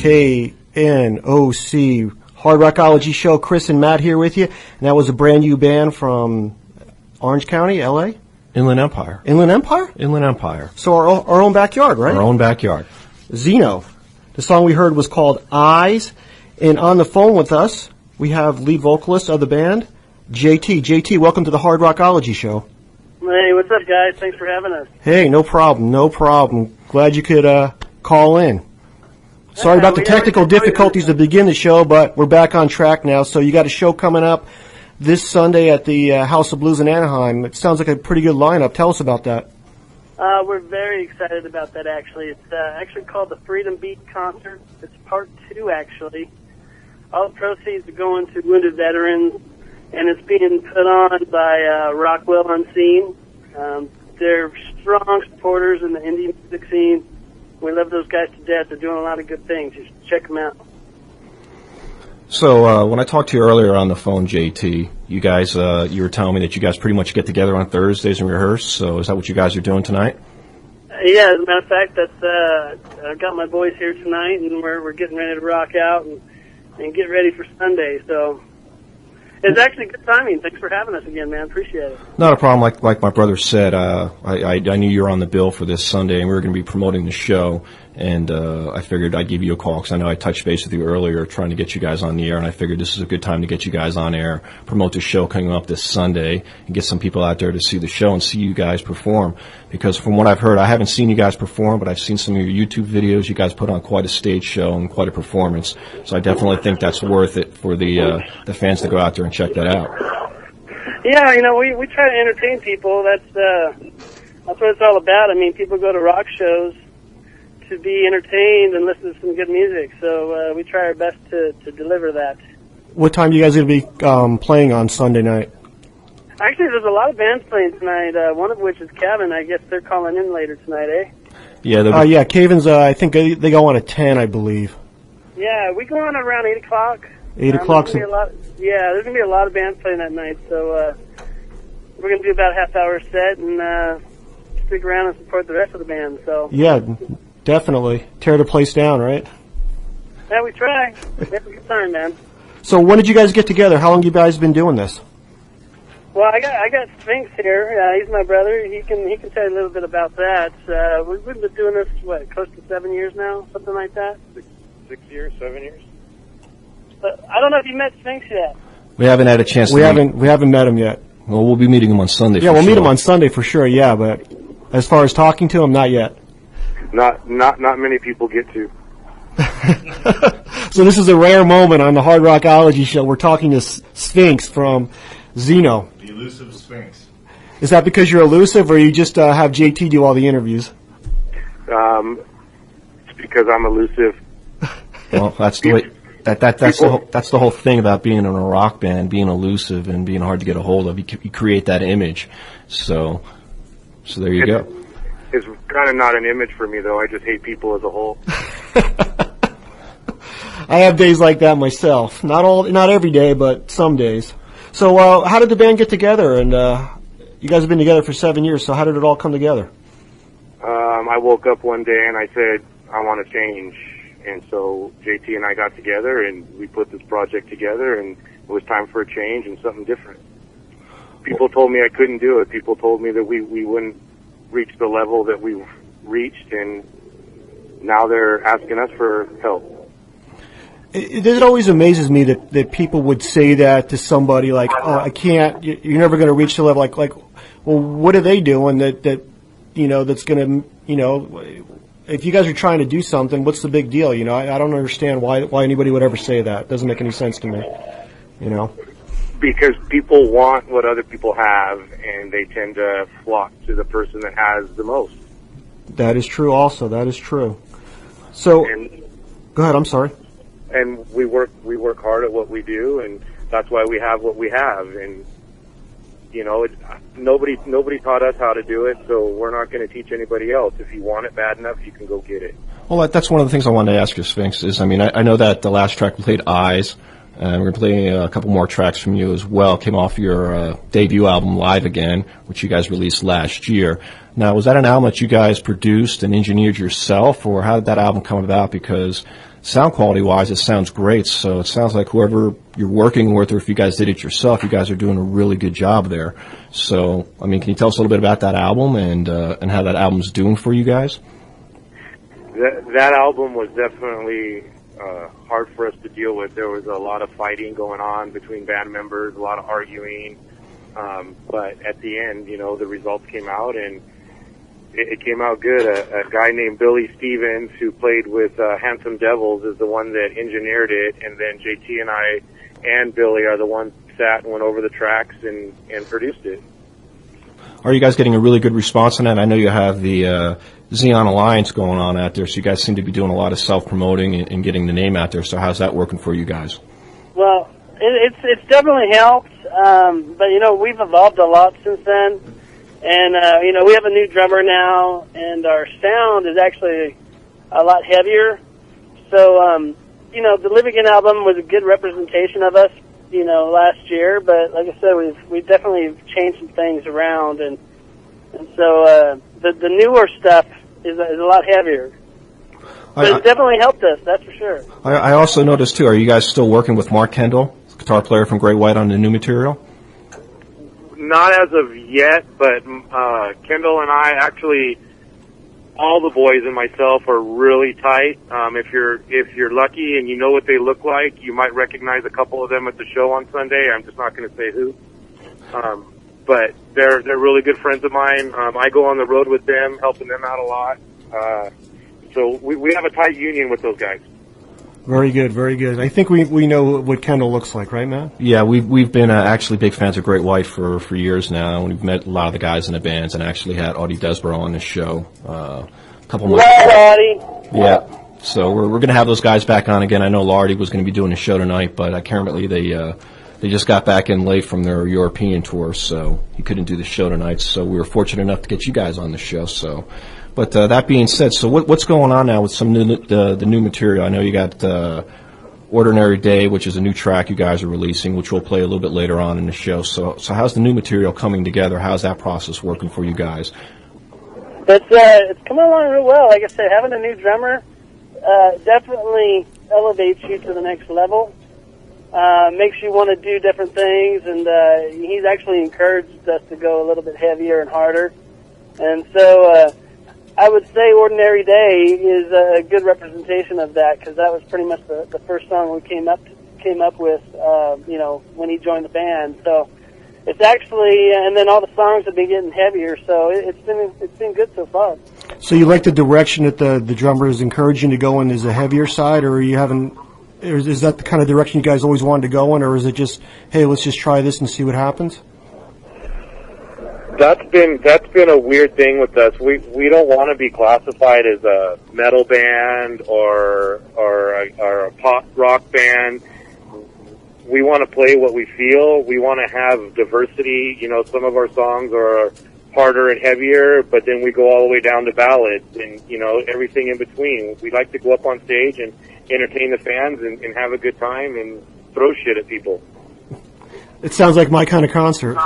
XNOC Hard Rockology Show. Chris and Matt here with you. And that was a brand new band from Orange County, L.A.? Inland Empire. Inland Empire? Inland Empire. So our own backyard, right? Our own backyard. XNO. The song we heard was called Eyes. And on the phone with us, we have lead vocalist of the band, JT. JT, welcome to the Hard Rockology Show. Hey, what's up, guys? Thanks for having us. Hey, no problem, no problem. Glad you could call in. Sorry about the technical difficulties to begin the show, but we're back on track now. So you got a show coming up this Sunday at the House of Blues in Anaheim. It sounds like a pretty good lineup. Tell us about that. We're very excited about that, actually. It's actually called the Freedom Beat Concert. It's part 2, actually. All the proceeds are going to wounded veterans, and it's being put on by Rockwell Unseen. They're strong supporters in the indie music scene. We love those guys to death. They're doing a lot of good things. You should check them out. So when I talked to you earlier on the phone, JT, you guys, you were telling me that you guys pretty much get together on Thursdays and rehearse. So is that what you guys are doing tonight? Yeah, as a matter of fact, I've got my boys here tonight, and we're getting ready to rock out and get ready for Sunday. So it's actually good timing. Thanks for having us again, man. Appreciate it. Not a problem. Like my brother said, I knew you were on the bill for this Sunday, and we were going to be promoting the show. And I figured I'd give you a call because I know I touched base with you earlier trying to get you guys on the air, and I figured this is a good time to get you guys on air, promote the show coming up this Sunday, and get some people out there to see the show and see you guys perform. Because from what I've heard, I haven't seen you guys perform, but I've seen some of your YouTube videos. You guys put on quite a stage show and quite a performance. So I definitely think that's worth it for the fans to go out there and check that out. Yeah, we try to entertain people. That's what it's all about. I mean, people go to rock shows to be entertained and listen to some good music. So we try our best to deliver that. What time are you guys going to be playing on Sunday night? Actually, there's a lot of bands playing tonight, one of which is Cabin. I guess they're calling in later tonight, eh? Yeah, yeah, Caven's, I think they go on at 10, I believe. Yeah, we go on around 8 o'clock. 8 o'clock. There's going to be a lot of bands playing that night, so we're going to do about a half-hour set and stick around and support the rest of the band. So yeah, definitely. Tear the place down, right? Yeah, we try. We have a good time, man. So when did you guys get together? How long have you guys been doing this? Well, I got Sphynx here. He's my brother. He can tell you a little bit about that. We've been doing this, close to 7 years now, something like that? 6 years, 7 years? But I don't know if you met Sphynx yet. We haven't had a chance We haven't met him yet. Well, we'll be meeting him on Sunday. Yeah, we'll meet him on Sunday for sure, yeah, but as far as talking to him, not yet. Not many people get to. So this is a rare moment on the Hard Rockology Show. We're talking to Sphynx from XNO. The elusive Sphinx. Is that because you're elusive, or you just have JT do all the interviews? It's because I'm elusive. Well, that's the way. That's the whole thing about being in a rock band, being elusive and being hard to get a hold of. You create that image. So there you go. It's kind of not an image for me, though. I just hate people as a whole. I have days like that myself. Not every day, but some days. So how did the band get together? And you guys have been together for 7 years, so how did it all come together? I woke up one day and I said, I want to change. And so JT and I got together and we put this project together, and it was time for a change and something different. People told me I couldn't do it. People told me that we wouldn't reach the level that we've reached, and now they're asking us for help. It always amazes me that people would say that to somebody, like, oh, I can't, you're never going to reach the level. Like, well, what are they doing that that's going to, if you guys are trying to do something, what's the big deal? I don't understand why anybody would ever say that. It doesn't make any sense to me, Because people want what other people have, and they tend to flock to the person that has the most. That is true also. That is true. So, go ahead, I'm sorry. And we work hard at what we do, and that's why we have what we have. And nobody taught us how to do it, so we're not going to teach anybody else. If you want it bad enough, you can go get it. Well, that's one of the things I wanted to ask you, Sphynx. Is I know that the last track we played, Eyes, and we're going to play a couple more tracks from you as well. Came off your debut album, Live Again, which you guys released last year. Now, was that an album that you guys produced and engineered yourself, or how did that album come about? Because sound quality wise, it sounds great. So it sounds like whoever you're working with, or if you guys did it yourself, you guys are doing a really good job there. So, I mean, can you tell us a little bit about that album and how that album's doing for you guys? That album was definitely hard for us to deal with. There was a lot of fighting going on between band members, a lot of arguing. But at the end, the results came out, and it came out good. A guy named Billy Stevens, who played with Handsome Devils, is the one that engineered it, and then JT and I and Billy are the ones that sat and went over the tracks and produced it. Are you guys getting a really good response on that? I know you have the Xeon Alliance going on out there, so you guys seem to be doing a lot of self-promoting and getting the name out there. So how's that working for you guys? Well, it's definitely helped, but we've evolved a lot since then, and we have a new drummer now, and our sound is actually a lot heavier. So the Live Again album was a good representation of us, last year, but like I said, we've definitely changed some things around, and so the newer stuff is a lot heavier. But it's definitely helped us, that's for sure. I also noticed, too, are you guys still working with Mark Kendall, guitar player from Great White, on the new material? Not as of yet, but Kendall and I actually, all the boys and myself are really tight. If you're lucky and you know what they look like, you might recognize a couple of them at the show on Sunday. I'm just not going to say who. But they're really good friends of mine. I go on the road with them, helping them out a lot. So we have a tight union with those guys. Very good, very good. I think we know what Kendall looks like, right, Matt? Yeah, we've been actually big fans of Great White for years now. We've met a lot of the guys in the bands, and actually had Audie Desborough on this show a couple months ago. Audie. Yeah, so we're going to have those guys back on again. I know Lardy was going to be doing a show tonight, but apparently they just got back in late from their European tour, so he couldn't do the show tonight. So we were fortunate enough to get you guys on the show. So. But that being said, so what's going on now with some the new material? I know you got Ordinary Day, which is a new track you guys are releasing, which we'll play a little bit later on in the show. So how's the new material coming together? How's that process working for you guys? It's coming along real well. Like I said, having a new drummer definitely elevates you to the next level. Makes you want to do different things, and he's actually encouraged us to go a little bit heavier and harder. And so I would say Ordinary Day is a good representation of that, because that was pretty much the first song we came up with, when he joined the band. So it's actually, and then all the songs have been getting heavier, so it's been good so far. So you like the direction that the drummer is encouraging to go in, is a heavier side, or is that the kind of direction you guys always wanted to go in, or is it just, hey, let's just try this and see what happens? That's been a weird thing with us. We don't want to be classified as a metal band or a pop rock band. We want to play what we feel. We want to have diversity. Some of our songs are harder and heavier, but then we go all the way down to ballads and everything in between. We like to go up on stage and entertain the fans and have a good time and throw shit at people. It sounds like my kind of concert.